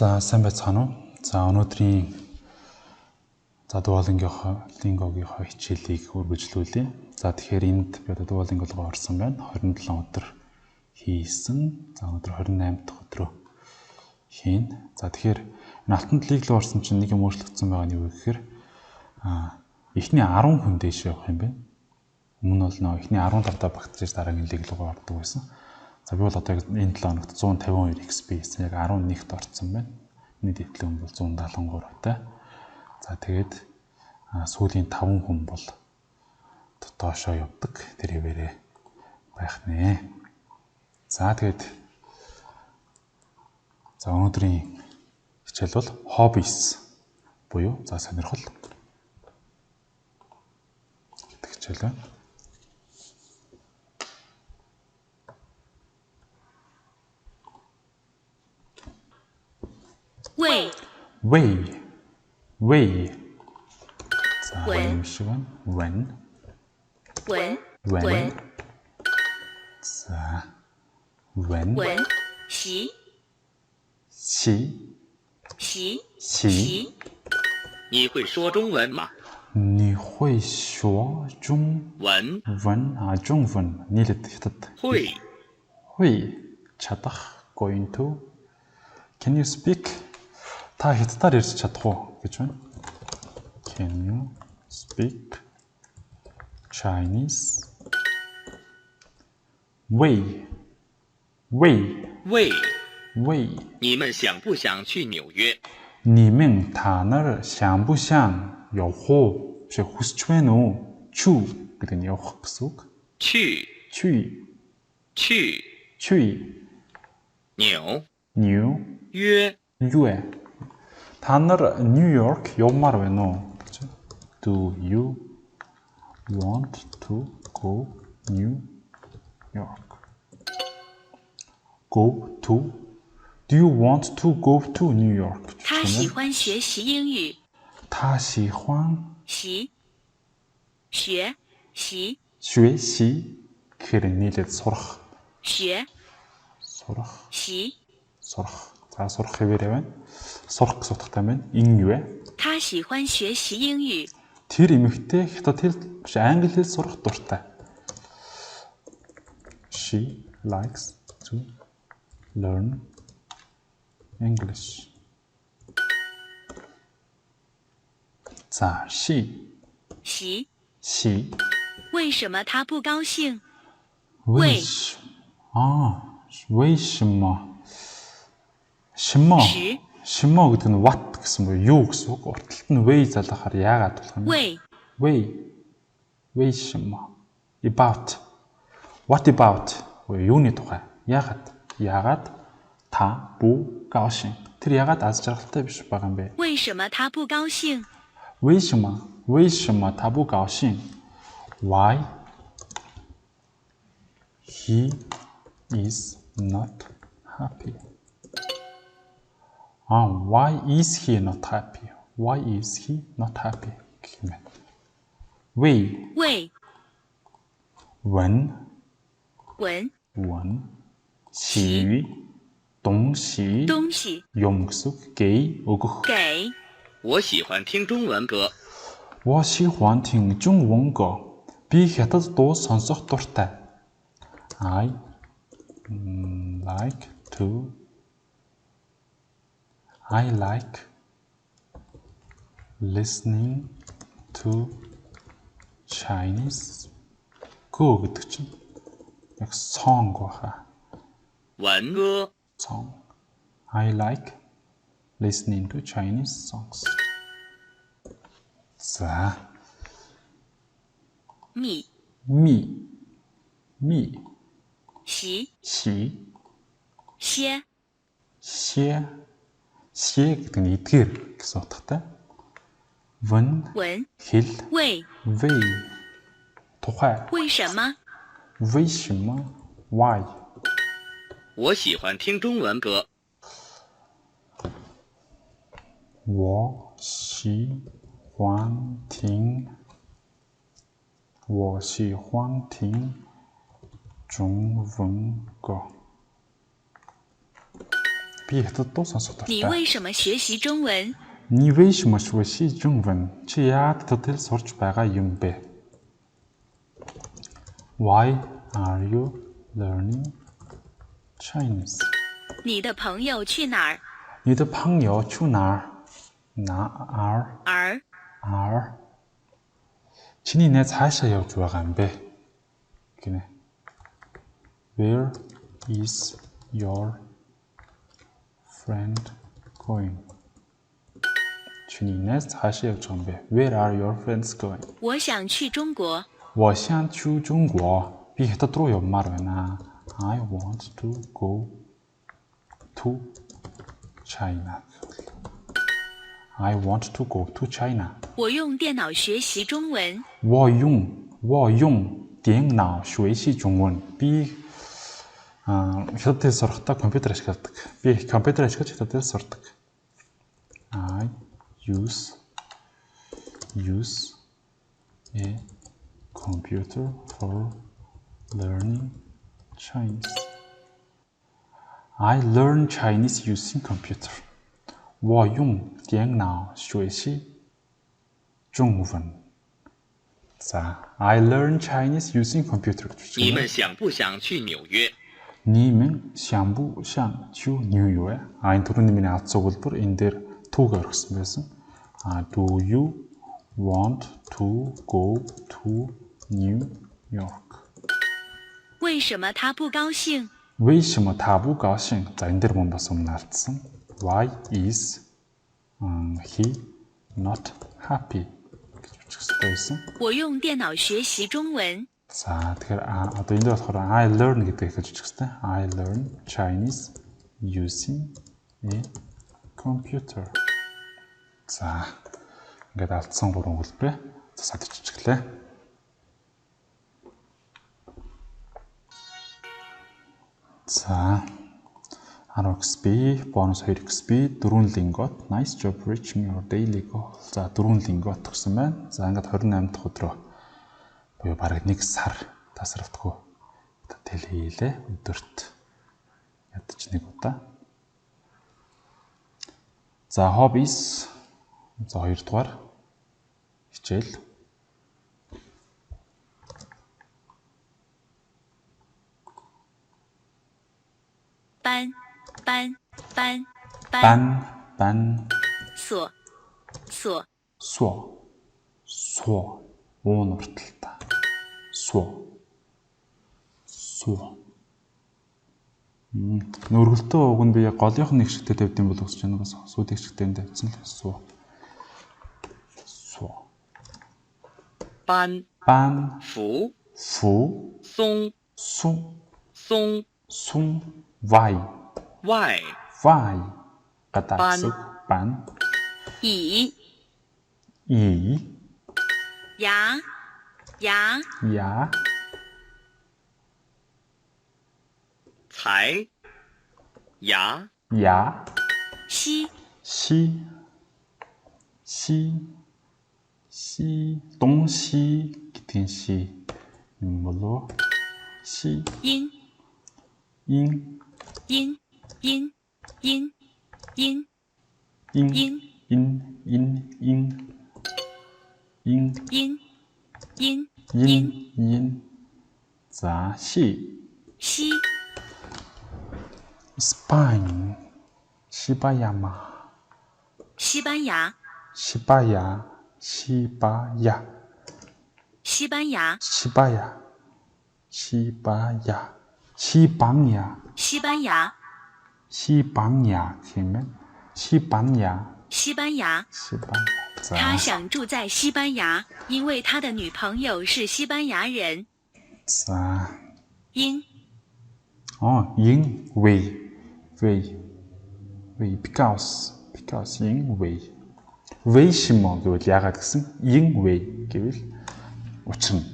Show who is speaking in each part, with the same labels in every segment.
Speaker 1: За сайн байцгаана уу? За өнөөдрийн Duolingo-гийн хичээлийг үргэлжлүүлье. За тэгэхээр энд би Duolingo руу орсон байна. 27 өдөр хийсэн. За өнөөдөр 28 дахь өдрөө хийн. За тэгэхээр энэ алтан лиг руу орсон чинь нэг юм өөрчлөгдсөн байгаа нь юу гэхээр эхний 10 хүн дэше явах юм байна. Өмнө бол нөө эхний 15 та багтаж дараагийн лиг руу ордог байсан. За би бол одоо энэ 7 хоногт 152 XP хийсэн. Яг 11-т орсон байна. Миний дэвтлэг бол 173 та. За тэгээд сүүлийн 5 хүн бол доошоо явдаг. Тэр хэвээрээ байх нэ. За тэгээд өнөөдрийн хичээл бол hobbies буюу за сонирхол гэдэг хичээл байна. Way. За юм шиг байна. When. За when. 习。
Speaker 2: 你会说中文吗？
Speaker 1: 你会说中文中文нийлээд хятад会 чадах going to can you speak та хятадаар ярьж чадах уу гэж байна. Can you speak Chinese? Way.
Speaker 2: 你们想不想去纽约？
Speaker 1: 你们他нар想不想явах уу? хүсч байна уу? Чүү гэдэг нь явах гэсэн үг.
Speaker 2: 去
Speaker 1: 纽约та нар Нью-Йорк явмаар байна уу? Do you want to go New York? Do you want to go to New York?
Speaker 3: 他喜欢学习英语。
Speaker 1: 他喜欢
Speaker 3: 学习
Speaker 1: гэхээр нийлээд сурах.
Speaker 3: 学
Speaker 1: сурах.
Speaker 3: 习
Speaker 1: сурах. За сурах хэвээрээ байна. Сурах гэсэн утгатай байна. Энэ юу вэ?
Speaker 3: 他喜欢学习英语。
Speaker 1: Тэр эмэгтэй хятад хэл биш англи хэл сурах дуртай. She likes to learn English. 咋 she
Speaker 3: 为什么他不高兴？
Speaker 1: 为什么 гэдэг нь what гэсэн буюу юу гэсэн үг. Урталт нь way залгахаар яагаад болох юм бэ? Way 什么 about what about юуны тухай? Яагаад та бу гаошин. Тэр яагаад аз жаргалтай биш байгаа юм бэ?
Speaker 3: 为什么他不高兴？
Speaker 1: 为什么他不高兴? Why he is not happy? Why is he not happy? Why is he not happy? Way. When. 喜 东西 юм гэсэн үг.给 өгөх.
Speaker 2: 我喜欢听中文歌。
Speaker 1: 我喜欢听中文歌. Би хятад дуу сонсох дуртай. I like listening to Chinese. Go гэдэг чинь яг song баха.
Speaker 2: 玩歌
Speaker 1: Song. I like listening to Chinese songs. За.
Speaker 3: Me. 习
Speaker 1: 歇гэдэг нь эдгээр гэсэн утгатай. When хэл
Speaker 3: Way
Speaker 1: тухай.
Speaker 3: 为什么
Speaker 1: Why
Speaker 2: 我喜欢听中文歌。
Speaker 1: 我喜欢听中文歌。Би хятад дуу сонсох
Speaker 3: 你
Speaker 1: дуртай.
Speaker 3: 为什么学习中文？
Speaker 1: Ni вэш маш вэши жунвэн. Чи яад хятад хэл сурч байгаа юм бэ? Why are you learning Chinese?
Speaker 3: 你的朋友去哪儿？
Speaker 1: 你的朋友去哪儿？哪儿？
Speaker 3: 儿
Speaker 1: R. Чиний найз хаашаа явж байгаа юм бэ? Гинэ. Where is your friend going? Чиний найз хаашаа явж байгаа юм бэ? Where are your friends going?
Speaker 3: 我想去中国。
Speaker 1: 我想去中国. Би хятад руу явмаар байна. I want to go to China. I want to go to China.
Speaker 3: 我用电脑学习中文。
Speaker 1: 我用电脑学习中文. Би хятад хэл сурахдаа компьютер ашигладаг. Би компьютер ашиглаж хятад хэл сурдаг. I use a computer for learning Chinese. I learn Chinese using computer. 我用电脑学习中文. 자, I learn Chinese using computer.
Speaker 2: 你们想不想去纽约？
Speaker 1: 你们想不想去纽约? Энэ түрүүний миний асуулбар энэ дээр түүг орхисон байсан. Do you want to go to New York?
Speaker 3: 为什么他不高兴？
Speaker 1: 为什么他不高兴? За энэ дээр мөн бас өмнө алдсан. Why is he not happy? гэж бичих хэрэгтэй байсан.
Speaker 3: 我用电脑学习中文。
Speaker 1: За тэгэхээр одоо энэ дээр болохоор I learn гэдэг хэлж бичих хэрэгтэй. I learn Chinese using a computer. За ингээд алдсан 3 хэлбэрээ засаад иччихлээ. За 10XP, bonus 2XP, 4 лингот. Nice job reaching your daily goal. За 4 лингот гэсэн байна. За ингээд 28 дахь өдрөө буюу бараг 1 сар тасралтгүй тэл хийлээ. Өдөрт ядаж 1 удаа. За hobbies. За 2 дугаар хичээл. Бан.
Speaker 3: Суо.
Speaker 1: Уун урталтай. Суо. Нөргөлтөө уг нь би голынх нэг шигтэй тавьд юм бол өсч яана бас сүүдийг шигтэй тавьсан л суо.
Speaker 2: 班
Speaker 1: Фу.
Speaker 2: 松
Speaker 1: Вай.
Speaker 2: 外
Speaker 1: Гадаасаг. Бан.
Speaker 3: 乙 牙
Speaker 1: Я.
Speaker 2: 才牙
Speaker 1: Я.
Speaker 3: 西
Speaker 1: 东西гэдэг ши юм болоо. Ши.
Speaker 3: 音
Speaker 1: ин.
Speaker 3: 音
Speaker 1: За ши.
Speaker 3: 西
Speaker 1: Spain. 시바야마.
Speaker 3: 西班牙
Speaker 1: 시바야.
Speaker 3: 西班牙
Speaker 1: 시방야.
Speaker 3: 西班牙
Speaker 1: 그러면 시방야.
Speaker 3: 西班牙
Speaker 1: 자.
Speaker 3: 他想住在西班牙，因为他的女朋友是西班牙人。
Speaker 1: 자.
Speaker 3: 音
Speaker 1: 잉 웨이. because 잉 웨이. 웨이시모 гэвэл яагаад гэсэн 잉 웨이 гэвэл учир нь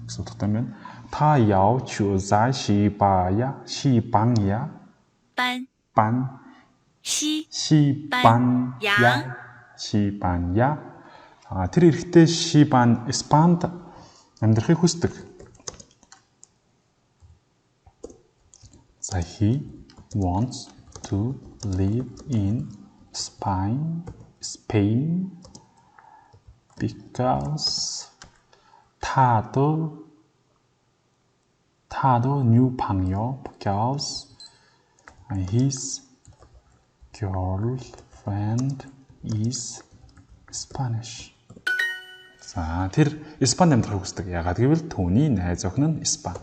Speaker 1: гэсэн утгатай. Та яв чу за шибая. 班 시반야. Тэр эрэхтэй 시반 Испанд амьдрахыг хүсдэг. За he wants to live in Spain because 他的女朋友 because his girlfriend is Spanish. За тэр Испанд амьдрахыг хүсдэг. Ягаад гэвэл түүний найз охин нь Испани.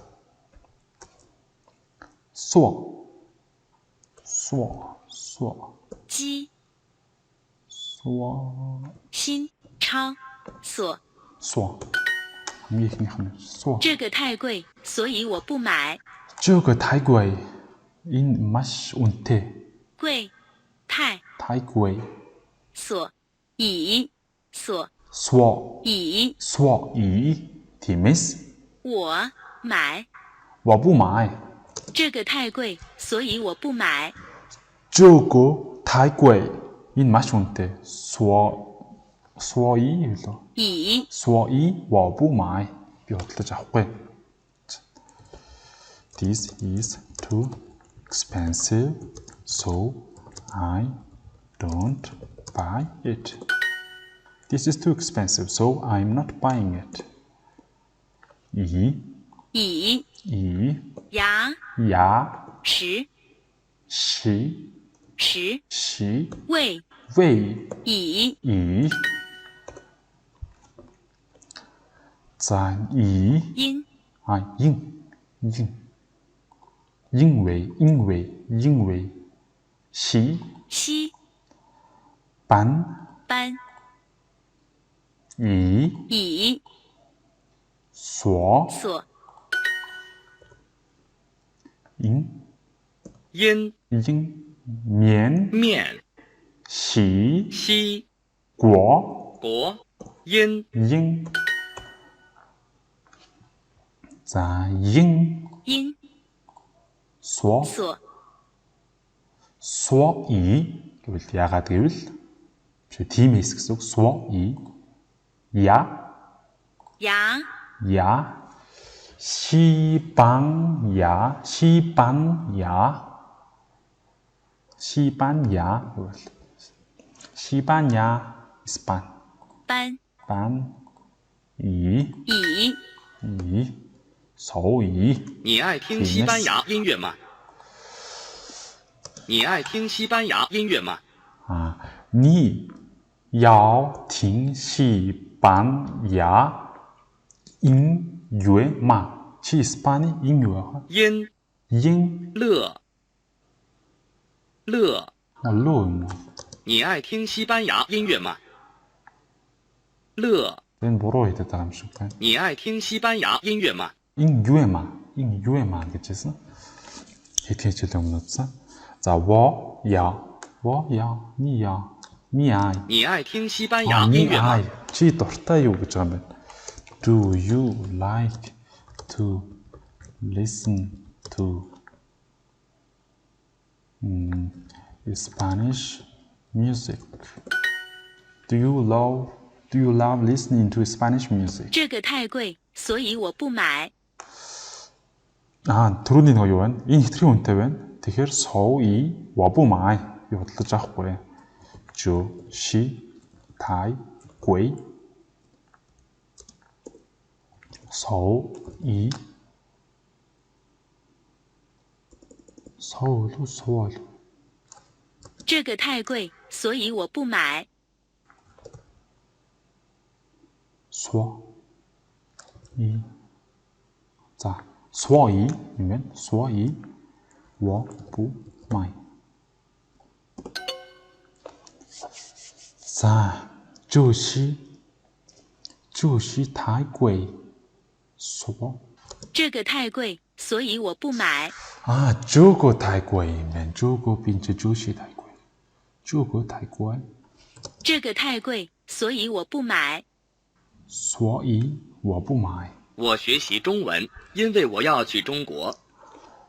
Speaker 1: 说
Speaker 3: 鸡 新昌所
Speaker 1: хамгийн ихнийх нь 说
Speaker 3: 这个太贵，所以我不买。
Speaker 1: 这个太贵 энэ маш үнэтэй
Speaker 3: 贵太
Speaker 1: 太贵
Speaker 3: 所以所
Speaker 1: 说
Speaker 3: 以
Speaker 1: тиймээс
Speaker 3: 我买。
Speaker 1: 我不买
Speaker 3: 这个太贵，所以我不买。
Speaker 1: 这个太贵 энэ маш үнэтэй 所以 所以我不买 би бодлож авахгүй. This is too expensive, so I don't buy it. This is too expensive, so I'm not buying it. 以
Speaker 3: 牙
Speaker 1: 牙
Speaker 3: 食
Speaker 1: 食
Speaker 3: 味
Speaker 1: 味
Speaker 3: 以
Speaker 1: 在以
Speaker 3: 因
Speaker 1: 因为西 班 以 所 因面 西 国 因在因 所以гэвэл яагаад гэвэл тиймээс гэсэн үг 所以 牙 西班牙 Испан 班以首以
Speaker 2: 你爱听西班牙音乐吗？你爱听西班牙音乐吗？
Speaker 1: 你要听西班牙音乐吗？去 Spanish 音乐音
Speaker 2: 乐
Speaker 1: 你
Speaker 2: 爱听西班牙音乐吗？乐
Speaker 1: энэ буруу хэлдэг юм шиг байна.
Speaker 2: 你爱听西班牙音乐吗？
Speaker 1: 音乐嘛гэж хэлсэн. Хэдхэн хичээл өмнө үзсэн. За 我要你爱
Speaker 2: 你爱听西班牙音乐吗？
Speaker 1: чи дуртай юу гэж байгаа юм бэ? Do you like to listen to Spanish music? Do you love listening to Spanish music?
Speaker 3: 这个太贵，所以我不买。
Speaker 1: түрүүний нэг юу байна? Энэ хэтрийн үнэтэй байна. Тэгэхээр 所以我不买 би бодлож авахгүй. 就是太贵. 所以
Speaker 3: 这个太贵，所以我不买。
Speaker 1: 所以 자, 所以 이면 所以我不买. 자, 就是太贵.
Speaker 3: 这个太贵，所以我不买。
Speaker 1: 这个太贵 이면 这个变成就是太贵. 这个太贵.
Speaker 3: 这个太贵，所以我不买。
Speaker 1: 所以我不买.
Speaker 2: 我学习中文，因为我要去中国。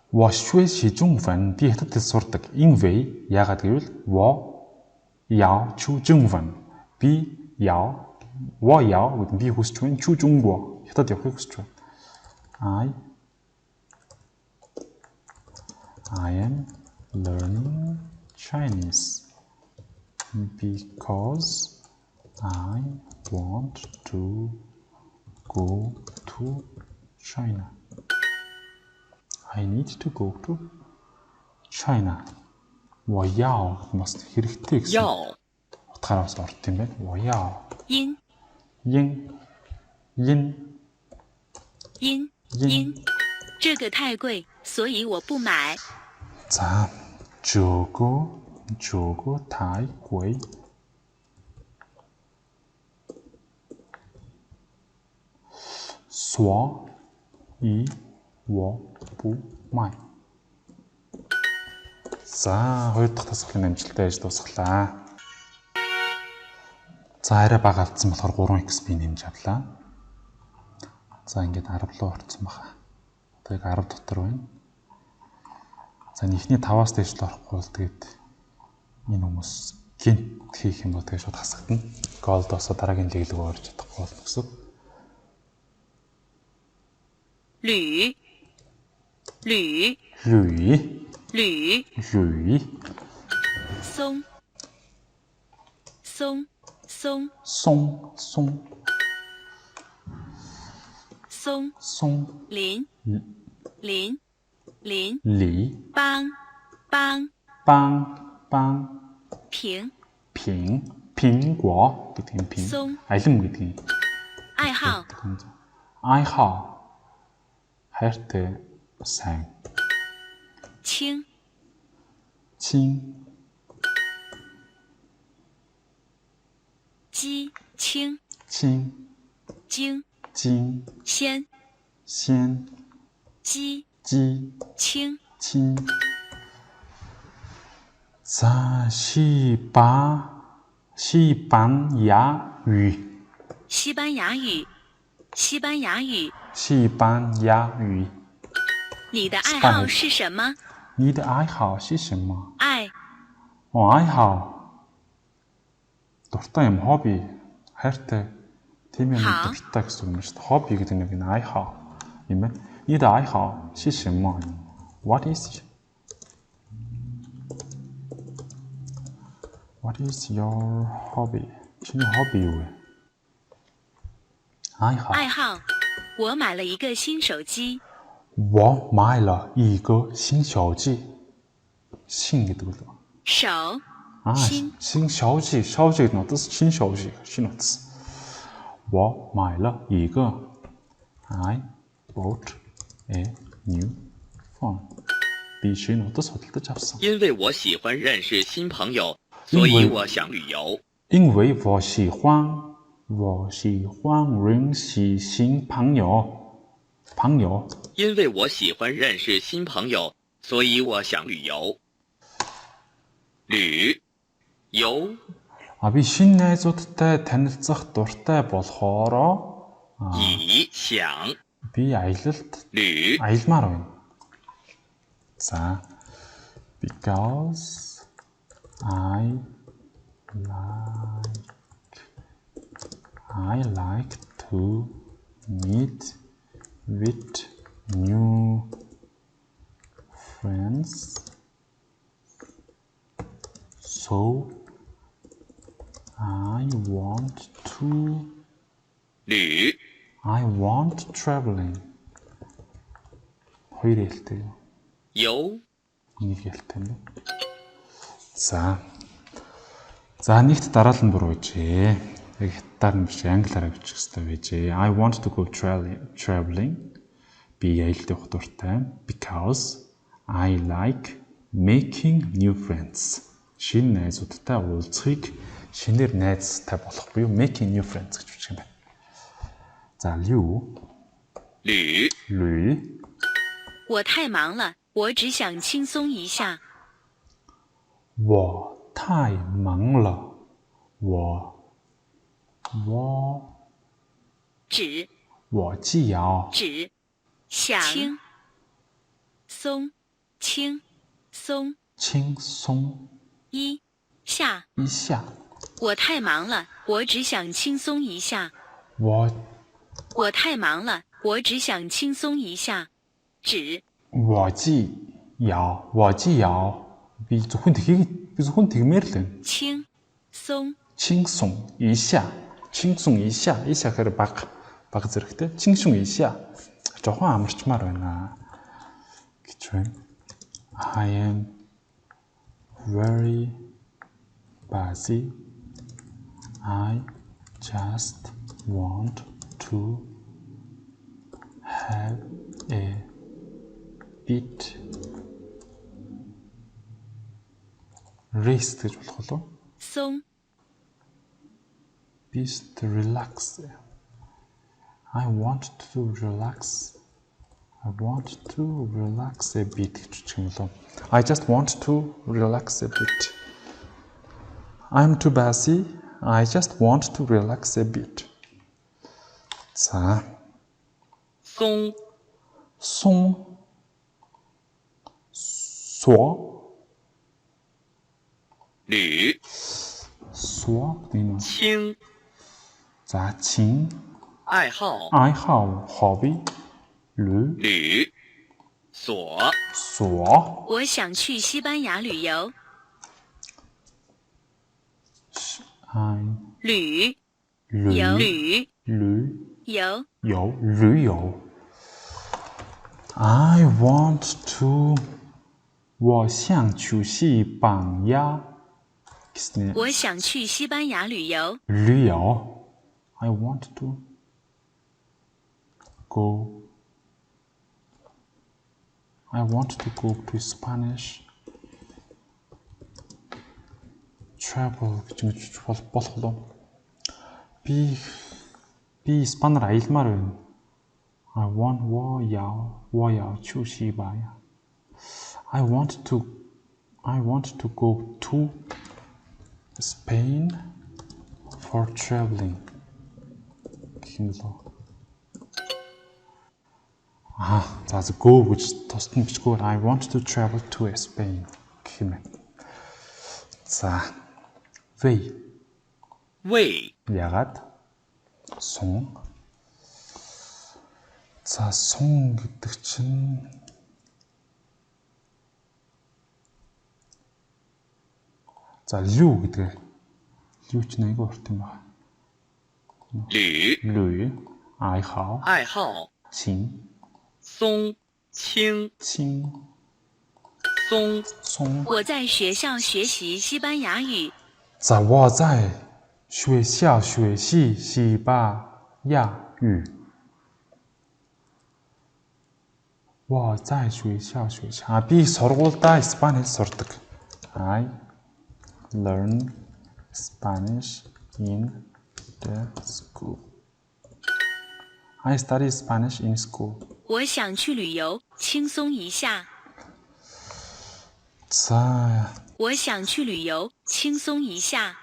Speaker 1: 我学习中文 би хятад хэл сурдаг. Энэ вэ? Яагаад гэвэл 我要去中文. Би 我要 би хүсэж байна. 去中国 хятад явахыг хүсэж байна. I am learning Chinese because I want to go to China. I need to go to China. 我要 must хэрэгтэй гэсэн.
Speaker 2: 要
Speaker 1: утгаараас орд юм байна. 我要
Speaker 3: 因这个太贵，所以我不买。
Speaker 1: За, 저거太贵.所以我不买. За, хоёр дахь дасгалын амжилттай ажил дуусглаа. За, арай бага алдсан болохоор 3x би нэмж авлаа. За, ингээд 10 руу орсон баха. Одоо яг 10 дотор байна. За, эхний 5-аас дээш л орохгүй бол тэгээд энэ хүмүүс гинт хийх юм бол тэгээд шууд хасагдана. Голд осоо дараагийн лиг рүү орж чадахгүй болно гэсэн.
Speaker 3: 吕 松 林
Speaker 1: 李
Speaker 3: 帮 平
Speaker 1: 苹果гэдэг нь平.
Speaker 3: 松
Speaker 1: Алим гэдэг нь.
Speaker 3: 爱好
Speaker 1: 愛好 хайртай сайн.
Speaker 3: 清
Speaker 1: 칭
Speaker 3: 鸡清
Speaker 1: 칭
Speaker 3: 京
Speaker 1: 징
Speaker 3: 鲜
Speaker 1: 鲜
Speaker 3: 鸡
Speaker 1: 지
Speaker 3: 清
Speaker 1: 칭. 자,西班牙语
Speaker 3: 西班牙语。 你的爱好是什么？
Speaker 1: 你的爱好是什么？
Speaker 3: 爱
Speaker 1: 愛好 дуртай юм хобби хайртай тийм юм дуртай гэсэн үг шүү дээ. Хобби гэдэг нэг нь愛好юм байна. 你的爱好是什么？ What is your hobby? чиний хобби юу вэ? 愛好
Speaker 3: 我买了一个新手机。
Speaker 1: 我買了一個新手機. 新гэдэг үг.
Speaker 3: 手
Speaker 1: 新手機гэдэг нь одоо新手機新утас. 我買了一個 I bought a new phone. 比新утас худалдаж авсан.
Speaker 2: 因为我喜欢认识新朋友，所以我想旅游。
Speaker 1: 因为我喜欢认识新朋友.
Speaker 2: 因为我喜欢认识新朋友，所以我想旅游。旅游
Speaker 1: би шинэ найзуудтай танилцах дуртай болохоор
Speaker 2: 以想
Speaker 1: би аялалд
Speaker 2: 旅
Speaker 1: аялмаар байна. За, because I like to meet with new friends, so I want traveling. хоёр хэлтэй.
Speaker 2: 游
Speaker 1: нэг хэлтэй юм. За, нэгт дараалал нь буруу байжээ. Яг хятадаар нь биш англиараа бичих хэрэгтэй байжээ. I want to go traveling. Би аялалд явах дуртай. Because I like making new friends. Шинэ найзуудтай уулзахыг шинээр найзтай болох буюу making new friends гэж бичих юм байна. За, Liu
Speaker 2: 旅
Speaker 3: 我太忙了，我只想轻松一下。
Speaker 1: 我太忙了，我
Speaker 3: 只
Speaker 1: 既要
Speaker 3: 想轻松
Speaker 1: 轻松
Speaker 3: 一下。
Speaker 1: 我
Speaker 3: 太忙了，我只想轻松一下。我太忙了，我只想轻松一下。只
Speaker 1: 我既要 Би зөвхөн тэгмээр л байна.
Speaker 3: 轻松
Speaker 1: 칭송 이샤. 칭송 이샤. 이샤 гэхээр баг зэрэгтэй. 칭송 이샤. Жохон амарчмаар байна гэж байна. I am very busy. I just want to have a bit rest гэж болох болов уу?
Speaker 3: 松
Speaker 1: Best relax. I want to relax. I want to relax a bit гэж юм болов. I just want to relax a bit. I'm too busy. I just want to relax a bit. 자.
Speaker 2: 松
Speaker 1: 송 소
Speaker 2: 吕
Speaker 1: 소 뭐냐?
Speaker 2: 轻
Speaker 1: 자, 칭
Speaker 2: 爱好
Speaker 1: 爱好 hobby 吕
Speaker 2: 吕所
Speaker 1: 所
Speaker 3: 我想去西班牙旅游。
Speaker 1: I
Speaker 3: 旅
Speaker 1: 旅
Speaker 3: 游旅
Speaker 1: 旅
Speaker 3: 游
Speaker 1: 游旅游 I want to 我想去西班牙
Speaker 3: 我想去西班牙旅游。
Speaker 1: 旅游 I want to go I want to go to Spanish travel гэж болох болов. Би Испанаар аялмаар байна. I want 我要去西班牙. I want to go to Spain for traveling. гэх юм лөө. За go гэж тусад нь бичгүүр I want to travel to Spain гэх юм байна. За
Speaker 2: 喂
Speaker 1: ягаад сун. За сун гэдэг чинь за лю гэдэг. Лю чинь айгүй урт юм байна.
Speaker 2: 吕
Speaker 1: 爱好
Speaker 2: 爱好
Speaker 1: 轻
Speaker 2: 松轻
Speaker 1: 松
Speaker 3: 我在学校学习西班牙语。
Speaker 1: 在我在学校学习西班牙语。我在学校学习би сургуульдаа Испани хэл сурдаг. I learn Spanish in the school. I study Spanish in school.
Speaker 3: 我想去旅游，轻松一下。
Speaker 1: 자,
Speaker 3: 我想去旅游，轻松一下。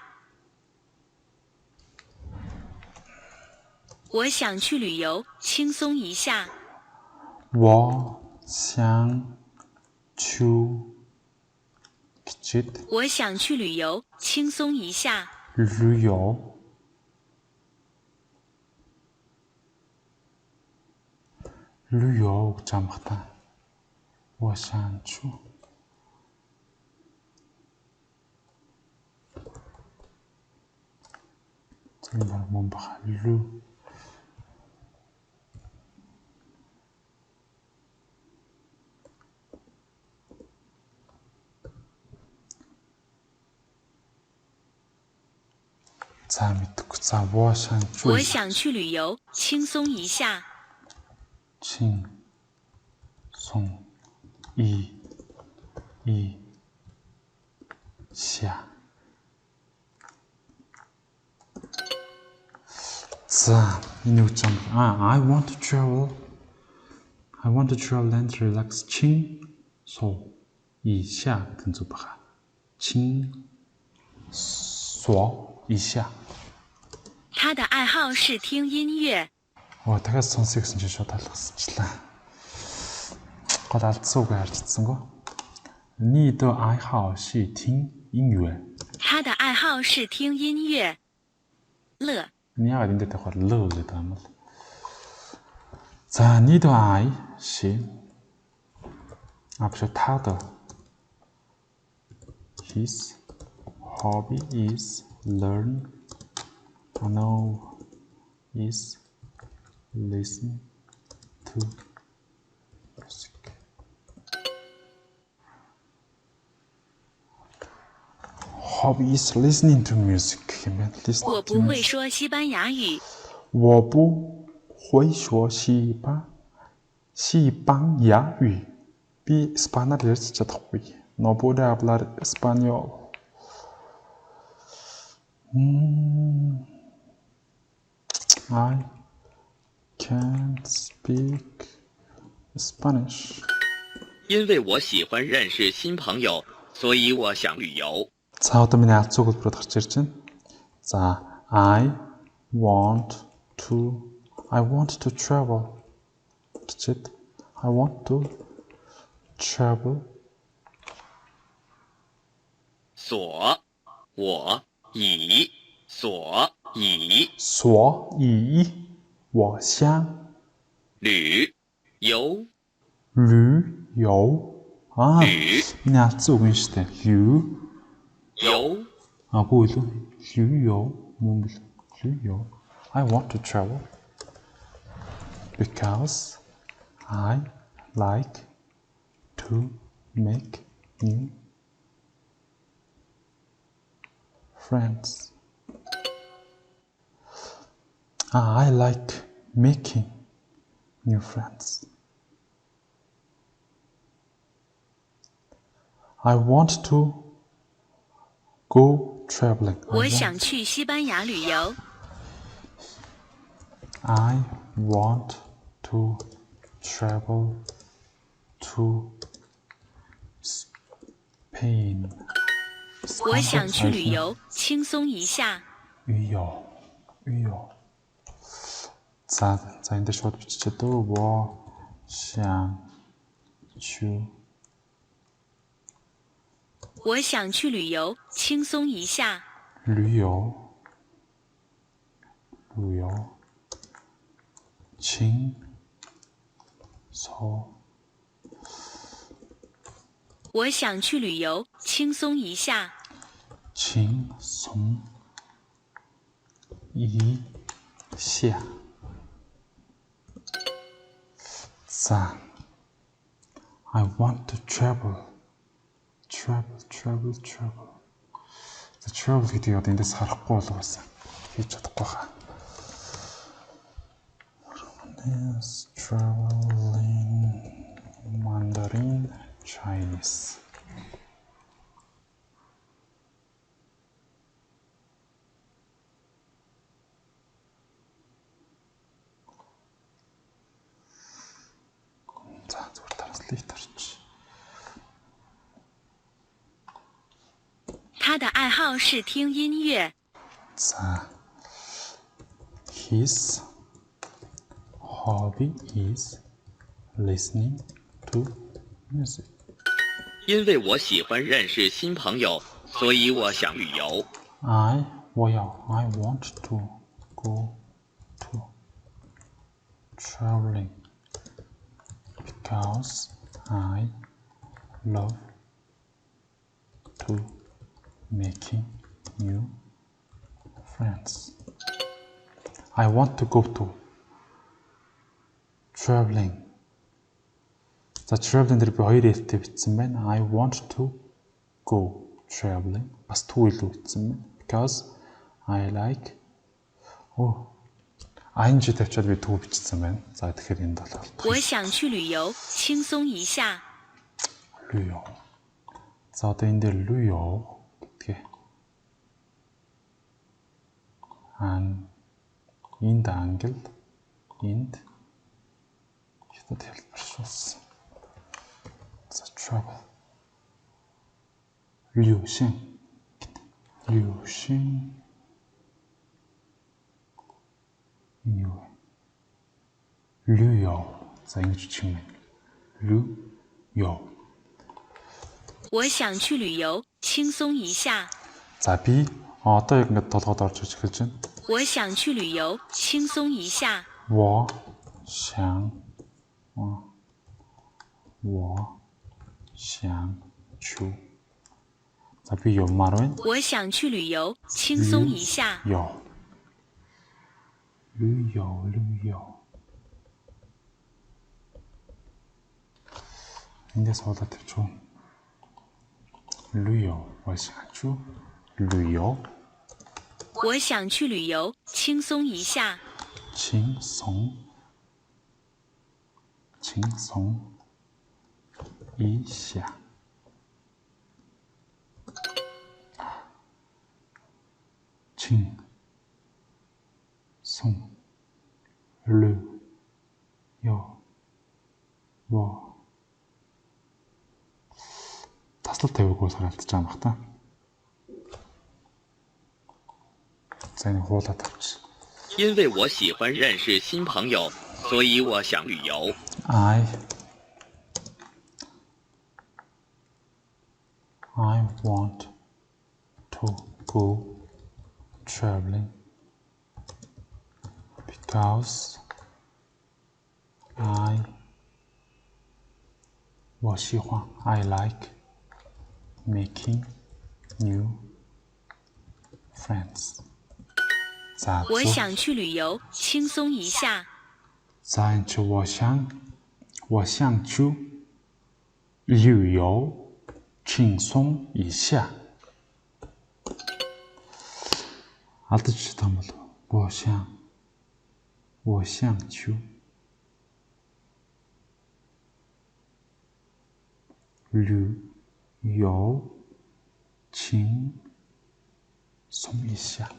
Speaker 3: 我想去旅游，轻松一下。
Speaker 1: 我想去기짓
Speaker 3: 我想去旅游，轻松一下。
Speaker 1: 旅游гэж амах та. 我想去 정말 뭔가 루 자, 믿고 자, 我想
Speaker 3: 去旅游，轻松一下。
Speaker 1: 轻松一下。 자, энэ үг юм. I want to travel and relax. 轻松一下跟住吧。轻松一下。
Speaker 3: 他的爱好是听音乐。
Speaker 1: дахиад сонсё гэсэн чинь шууд талхасчлаа. Гол алдсан үг харждсангүй. 你的爱好是听音乐.
Speaker 3: 他的爱好是听音乐。乐
Speaker 1: яагаад энэ дээр тавихаар л гэдэг юм бол. За, 你的爱是биш та的 his hobby is learn. No, is listen to music. Hobby is listening to music.
Speaker 3: 我不会说西班牙语。
Speaker 1: 我不会说西班牙语. Би испаниар ярьж чадахгүй. No puedo hablar español. I can't speak Spanish.
Speaker 2: 因为我喜欢认识新朋友，所以我想旅游。
Speaker 1: За одоо миний аз зөвгөлбөрөд гарч ирж байна. За I want to travel. Гэчихэд I want to travel.
Speaker 2: 所以
Speaker 1: 我想
Speaker 2: 旅游
Speaker 1: миний аз үг нь штэ.
Speaker 2: 游
Speaker 1: Агүй л旅游. I want to travel because I like to make new friends. I like making new friends. I want to go traveling.
Speaker 3: 我想去西班牙旅游。
Speaker 1: I want to travel to Spain.
Speaker 3: 我想去旅游，轻松一下。
Speaker 1: 旅游. За энэ дээр шууд биччихээ дөө. 我
Speaker 3: 想去旅游，轻松一下。
Speaker 1: 旅游. 轻松.
Speaker 3: 我想去旅游，轻松一下。
Speaker 1: 轻松一下. 자, I want to travel. За, travel гэдэг яг эндээс харахгүй бол бас хийж чадахгүй хаа. Yes, traveling Mandarin Chinese. За, зүгээр транслейт орч.
Speaker 3: 他的爱好是听音乐。
Speaker 1: За, his hobby is listening to music.
Speaker 2: 因为我喜欢认识新朋友，所以我想旅游。
Speaker 1: I want to go to traveling because I love to making new friends. I want to go to traveling. За traveling дээр би хоёр ээлтэй бичсэн байна. I want to go traveling. Бас two илүү бичсэн байна. Because I like ing тавьчаад би two бичсэн байна. За тэгэхээр энд бол
Speaker 3: 我想去旅游，轻松一下。
Speaker 1: 旅游. За одоо энэ дээр旅游гэдгээ энд англ энд хятад хэлбэршүүлсэн. За travel. 旅行.旅游. За ингэж бичих юм байна. 旅游.
Speaker 3: 我想去旅游，轻松一下。
Speaker 1: За би одоо яг ингэж толгойд орж иж эхэлж байна.
Speaker 3: 我想去旅游，轻松一下。
Speaker 1: 我想去 За би явмаар байна.
Speaker 3: 我想去旅游，轻松一下。
Speaker 1: Яв. 旅游. Эндээс суулаад тавьчих. 旅游，我想去旅游。
Speaker 3: 我想去旅游，轻松一下。
Speaker 1: 轻松一下。轻松旅游。我 таслал тавиагүй санагдаж байгаа юм бах та. За энэ хуулаад авчих.
Speaker 2: 因为我喜欢认识新朋友，所以我想旅游。
Speaker 1: I want to go traveling because 我喜欢 I like making new friends.
Speaker 3: 我想去旅游，轻松一下。
Speaker 1: 我想去旅游，轻松一下。алдаж байгаа юм бол 我想去旅游，轻松一下。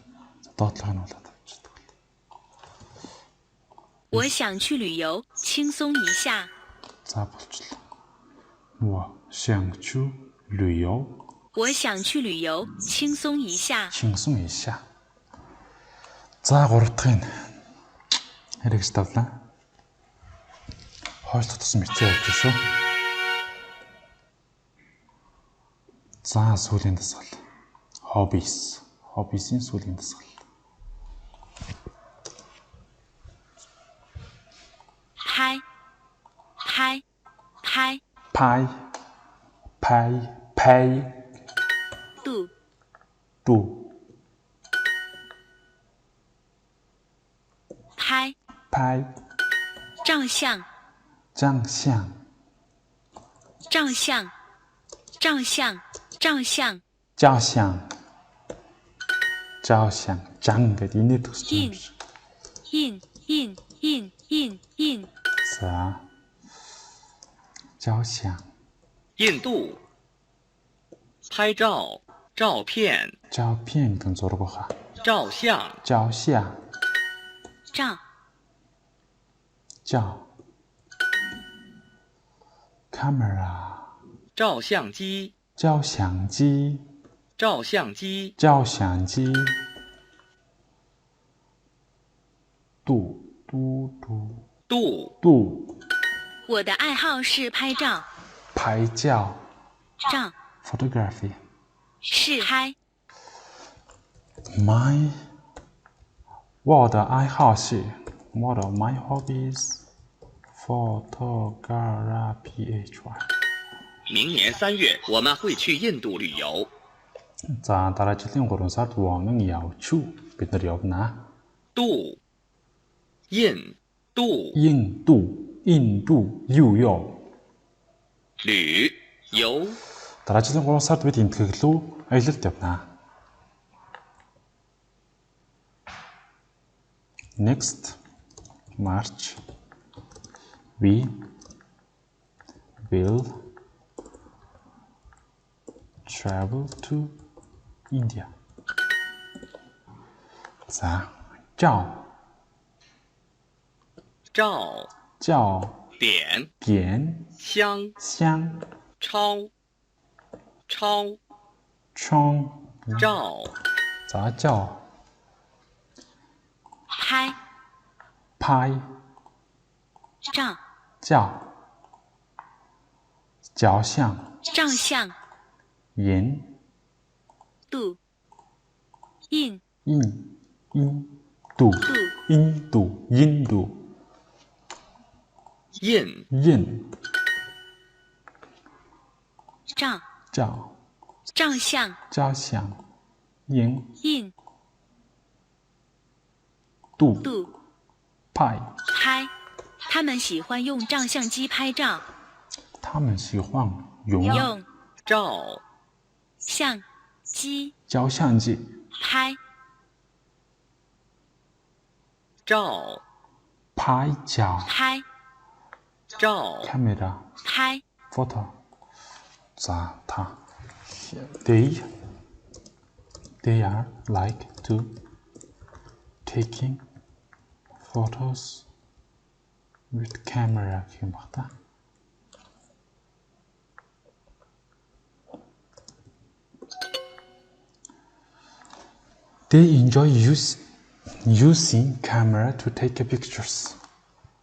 Speaker 1: доотлого нь болоод авчихдаг.
Speaker 3: 我想去旅游，轻松一下。
Speaker 1: За болчихлоо. 我想去旅游。
Speaker 3: 我想去旅游，轻松一下。
Speaker 1: 轻松一下. За 3 дахь нь хэрэгж тавлаа. Хойшлох тусам хэцүү болж шүү. За сүүлийн дасгал. Hobbies. Hobbies-ийн сүүлийн дасгал.拍 度 拍
Speaker 3: 照相
Speaker 1: 照相
Speaker 3: 照相 照相 照相
Speaker 1: 照相 照相 장 гэдэг инээд төгссөн юм шиг.
Speaker 3: 인
Speaker 1: За 照相
Speaker 2: 印度拍照照片
Speaker 1: 照片跟зураг баха.
Speaker 2: 照相
Speaker 1: 照相 照 camera
Speaker 2: 照相机
Speaker 1: 照相机
Speaker 2: 照相机
Speaker 1: 照相机 度
Speaker 3: 我的爱好是拍照。
Speaker 1: 拍照
Speaker 3: 照
Speaker 1: photography
Speaker 3: 是拍
Speaker 1: 我的爱好是 What are my hobbies? Photography.
Speaker 2: 明年3月我们会去印度旅游。
Speaker 1: За дараа жилийн 3 сард Вомын явж бид нар явна.
Speaker 2: 度 印度
Speaker 1: 印度 юу яв?
Speaker 2: 旅游
Speaker 1: Дараа жилийн 3 сард бид энтгэх лүү аялалд явна. Next March we will travel to India. За, 照
Speaker 2: 点
Speaker 1: 点
Speaker 2: 香
Speaker 1: 香
Speaker 2: 抄
Speaker 1: 窗
Speaker 2: 照
Speaker 1: За, 照
Speaker 3: 拍
Speaker 1: 拍
Speaker 3: 照
Speaker 1: 照 照相
Speaker 3: 照相
Speaker 1: 印
Speaker 3: 度 印
Speaker 1: 度 印度
Speaker 2: 印
Speaker 1: 印
Speaker 3: 照
Speaker 1: 照
Speaker 3: 照相
Speaker 1: 照相影
Speaker 3: 印
Speaker 1: 度拍
Speaker 3: 他们喜欢用照相机拍照。
Speaker 1: 他们喜欢用
Speaker 2: 照
Speaker 3: 相机
Speaker 1: 照相机
Speaker 3: 拍
Speaker 2: 照照
Speaker 1: 카메라
Speaker 3: 拍
Speaker 1: photo. 자, 다 they are like to taking photos with camera гэх юм баг та. They enjoy using camera to take pictures.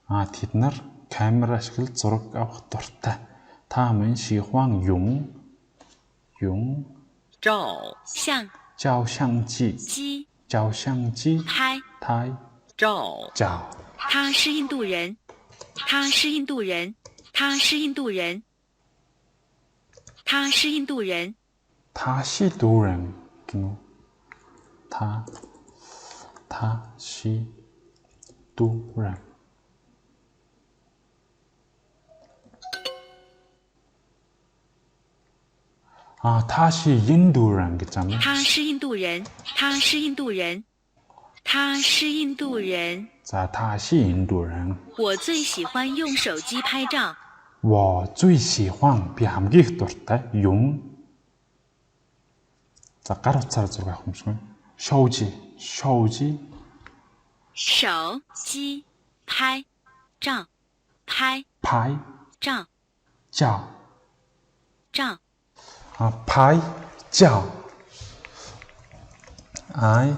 Speaker 1: Тэд нар камера ашиглаж зураг авах дуртай. 他们喜欢用
Speaker 2: 照
Speaker 1: 相机
Speaker 3: 拍
Speaker 2: 照
Speaker 3: 他是印度人。他是印度人。他是印度人。他是印度人。
Speaker 1: 他是印度人。他是印度人。他是印度人그잖아.
Speaker 3: 他是印度人。他是印度人。他是印度人。
Speaker 1: 자, 他是印度人。
Speaker 3: 我最喜欢用手机拍照。
Speaker 1: 我最喜欢би хамгийн их дуртай юм. За, гар утсаар зураг авах юм шиг байна. 手机
Speaker 3: 拍照拍照
Speaker 1: 拍照 I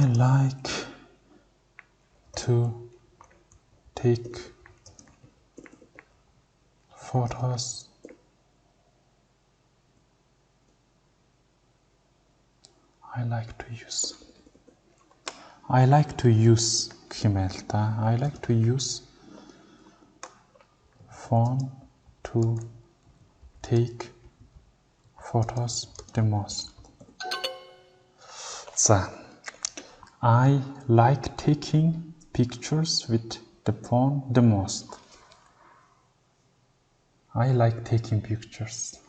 Speaker 1: like to take photos I like to use гэх юм байл та. I like to use phone to take photos the most. 자, I like taking pictures with the phone the most. I like taking pictures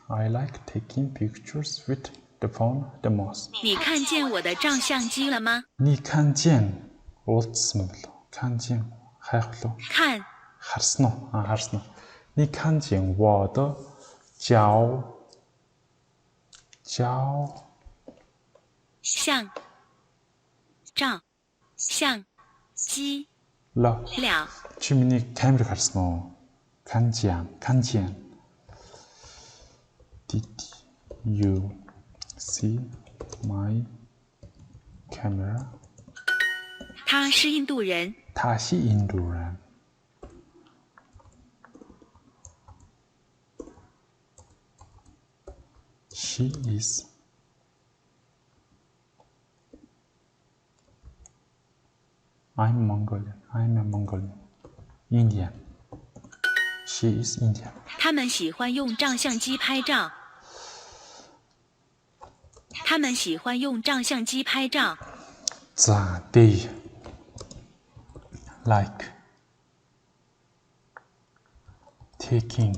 Speaker 1: with the phone the most.
Speaker 3: 你看见我的照相机了吗？
Speaker 1: 你看见уулзсан болов? 看见хайх болов?
Speaker 3: 看
Speaker 1: харсан уу? Харсан уу? 你看见我的照
Speaker 3: 相机
Speaker 1: 了 чи миний камерыг харсан уу? 看见 Did you see my camera?
Speaker 3: 他是印度人。
Speaker 1: 他是印度人。She is I'm a Mongolian. Indian. She is Indian.
Speaker 3: 他们喜欢用照相机拍照。他们喜欢用照相机拍照。
Speaker 1: 자, they like taking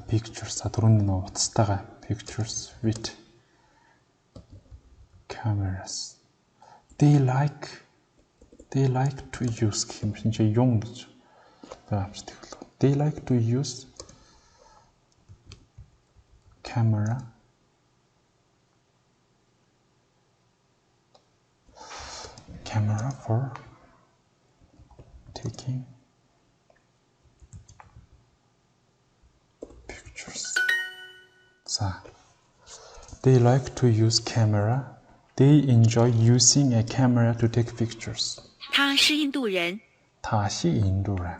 Speaker 1: pictures. Дөрөвний утастайгаа pictures with cameras. They like to use гэх юм чинь юм гэж байгаа юм шиг байна. They like to use camera for taking pictures. 자, they like to use camera. They enjoy using a camera to take pictures.
Speaker 3: 他是印度人。
Speaker 1: 他是印度人。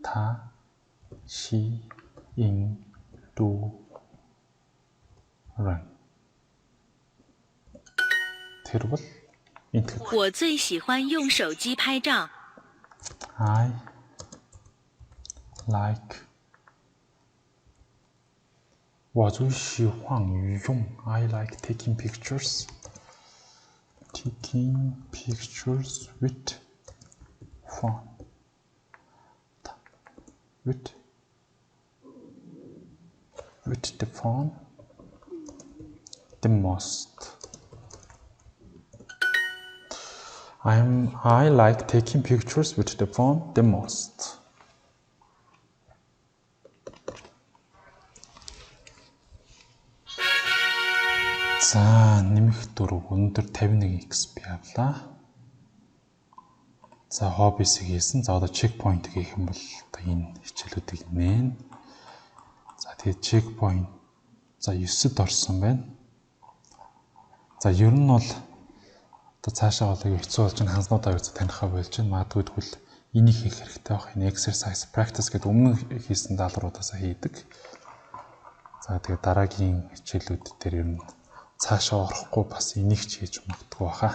Speaker 1: 他是印度人。Тэр бол энэ тэгэхээр
Speaker 3: 我最喜欢用手机拍照。
Speaker 1: like 我最喜欢用 I like taking pictures with phone with the phone the most. I like taking pictures with the phone the most. За нэмэх 4 өнөөдөр 51x би авлаа. За хоббисыг хийсэн. За одоо чекпоинт гэх юм бол одоо энэ хичээлүүдийг нээн. За тэгээд чекпоинт за 9-д орсон байна. За ер нь бол одоо цаашаа болоо хэцүү болж байгаа ханснуудаа үзэж танихаа болж байна. Магадгүй тэгвэл энийг хийх хэрэгтэй байх. Энэ exercise practice гэдэг өмнө хийсэн даалгавруудаасаа хийдэг. За тэгээд дараагийн хичээлүүд дээр ер нь цаашаа орохгүй бас энийг ч хийж магадгүй баха.